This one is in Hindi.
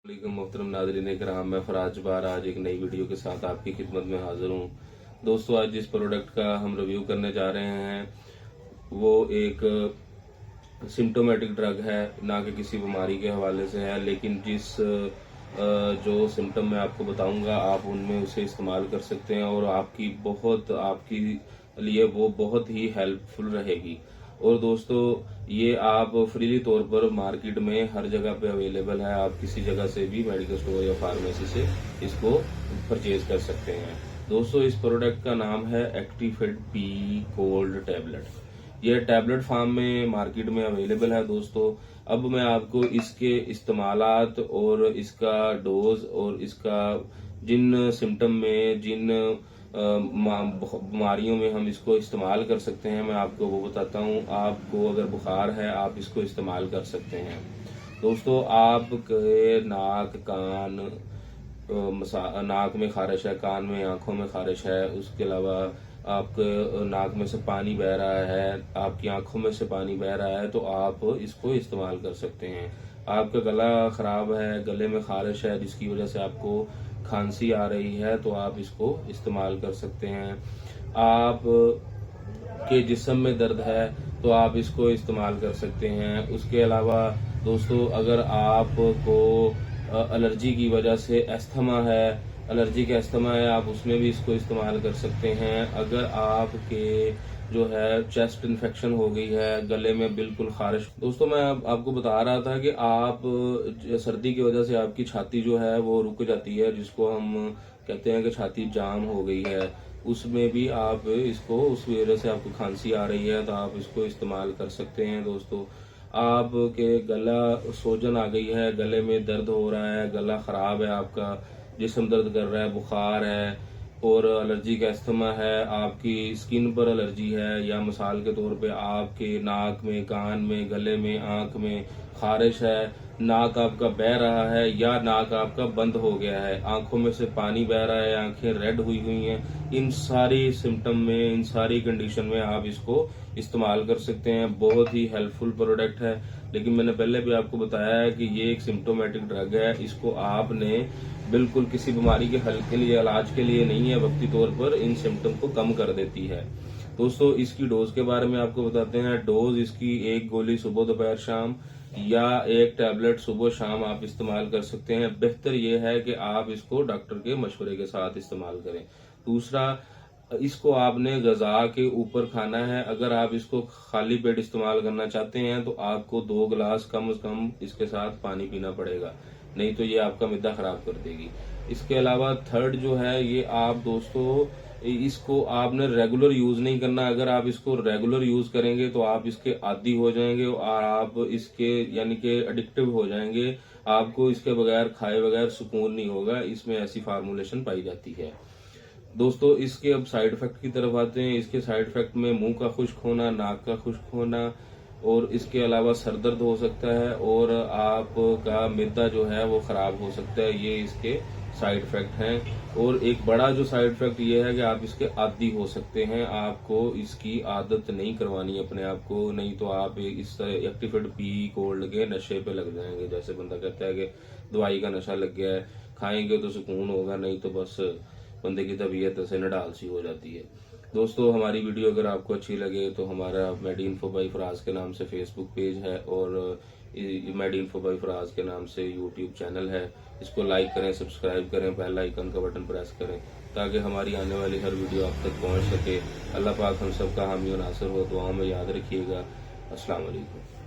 मोहतरम नाज़रीन इकराम, मैं फराज बार आज एक नई वीडियो के साथ आपकी खिदमत में हाजिर हूँ। दोस्तों, आज जिस प्रोडक्ट का हम रिव्यू करने जा रहे हैं वो एक सिम्टोमेटिक ड्रग है, ना कि किसी बीमारी के हवाले से है, लेकिन जो सिम्टम मैं आपको बताऊंगा आप उनमें उसे इस्तेमाल कर सकते हैं और आपकी लिए वो बहुत ही हेल्पफुल रहेगी। और दोस्तों, ये आप फ्रीली तौर पर मार्केट में हर जगह पे अवेलेबल है। आप किसी जगह से भी मेडिकल स्टोर या फार्मेसी से इसको परचेज कर सकते हैं। दोस्तों, इस प्रोडक्ट का नाम है एक्टिफेड पी कोल्ड टैबलेट। ये टैबलेट फॉर्म में मार्केट में अवेलेबल है। दोस्तों, अब मैं आपको इसके इस्तेमालात और इसका डोज और इसका जिन सिम्टम में जिन बीमारियों में हम इसको इस्तेमाल कर सकते हैं मैं आपको वो बताता हूँ। आपको अगर बुखार है आप इसको इस्तेमाल कर सकते हैं। दोस्तों, आपके नाक में खारिश है, कान में आंखों में खारिश है, उसके अलावा आपके नाक में से पानी बह रहा है, आपकी आंखों में से पानी बह रहा है, तो आप इसको इस्तेमाल कर सकते हैं। आपका गला खराब है, गले में खारिश है जिसकी वजह से आपको खांसी आ रही है, तो आप इसको इस्तेमाल कर सकते हैं। आप के जिस्म में दर्द है तो आप इसको इस्तेमाल कर सकते हैं। उसके अलावा दोस्तों, अगर आपको एलर्जी की वजह से अस्थमा है, एलर्जी का अस्थमा है, आप उसमें भी इसको इस्तेमाल कर सकते हैं। अगर आपके जो है चेस्ट इन्फेक्शन हो गई है, गले में बिल्कुल खारिश। दोस्तों, मैं आपको बता रहा था कि आप सर्दी की वजह से आपकी छाती जो है वो रुक जाती है, जिसको हम कहते हैं कि छाती जाम हो गई है, उसमें भी आप इसको उस वजह से आपको खांसी आ रही है तो आप इसको इस्तेमाल कर सकते हैं। दोस्तों, आपके गला सूजन आ गई है, गले में दर्द हो रहा है, गला खराब है, आपका जिस्म दर्द कर रहा है, बुखार है और एलर्जी का अस्थमा है, आपकी स्किन पर एलर्जी है, या मिसाल के तौर पे आपके नाक में, कान में, गले में, आंख में खारिश है, नाक आपका बह रहा है या नाक आपका बंद हो गया है, आंखों में से पानी बह रहा है, आंखें रेड हुई हुई हैं, इन सारी सिम्टम में, इन सारी कंडीशन में आप इसको इस्तेमाल कर सकते हैं। बहुत ही हेल्पफुल प्रोडक्ट है। लेकिन मैंने पहले भी आपको बताया है कि ये एक सिम्टोमेटिक ड्रग है, इसको आपने बिल्कुल किसी बीमारी के हल के लिए, इलाज के लिए नहीं है, वक्ती तौर पर इन सिम्टम को कम कर देती है। दोस्तों, इसकी डोज के बारे में आपको बताते हैं। डोज इसकी एक गोली सुबह दोपहर शाम या एक टैबलेट सुबह शाम आप इस्तेमाल कर सकते हैं। बेहतर यह है कि आप इसको डॉक्टर के मशवरे के साथ इस्तेमाल करें। दूसरा, इसको आपने गजा के ऊपर खाना है। अगर आप इसको खाली पेट इस्तेमाल करना चाहते हैं तो आपको 2 गिलास कम से कम इसके साथ पानी पीना पड़ेगा, नहीं तो ये आपका मिद्दा खराब कर देगी। इसके अलावा थर्ड जो है, ये आप दोस्तों इसको आपने रेगुलर यूज नहीं करना। अगर आप इसको रेगुलर यूज करेंगे तो आप इसके आदी हो जाएंगे और आप इसके यानी कि एडिक्टिव हो जाएंगे। आपको इसके बगैर खाए बगैर सुकून नहीं होगा। इसमें ऐसी फार्मूलेशन पाई जाती है। दोस्तों, इसके अब साइड इफेक्ट की तरफ आते हैं। इसके साइड इफेक्ट में मुंह का खुश्क होना, नाक का खुश्क होना और इसके अलावा सर दर्द हो सकता है और आपका मिद्दा जो है वो खराब हो सकता है। ये इसके साइड इफेक्ट हैं। और एक बड़ा जो साइड इफेक्ट ये है कि आप इसके आदी हो सकते हैं। आपको इसकी आदत नहीं करवानी अपने आप को, नहीं तो आप इस एक्टिफेड पी कोल्ड के नशे पे लग जाएंगे। जैसे बंदा कहता है कि दवाई का नशा लग गया है, खाएंगे तो सुकून होगा, नहीं तो बस बंदे की तबीयत से नडाल सी हो जाती है। दोस्तों, हमारी वीडियो अगर आपको अच्छी लगे तो हमारा मेडी इन्फो बाई फराज के नाम से फेसबुक पेज है और मेडी इन्फो बाई फराज के नाम से यूट्यूब चैनल है। इसको लाइक करें, सब्सक्राइब करें, बेल आइकन का बटन प्रेस करें ताकि हमारी आने वाली हर वीडियो आप तक पहुंच सके। अल्लाह पाक हम सब का हामी और नासिर हो। दुआओं में याद रखिएगा। अस्सलाम वालेकुम।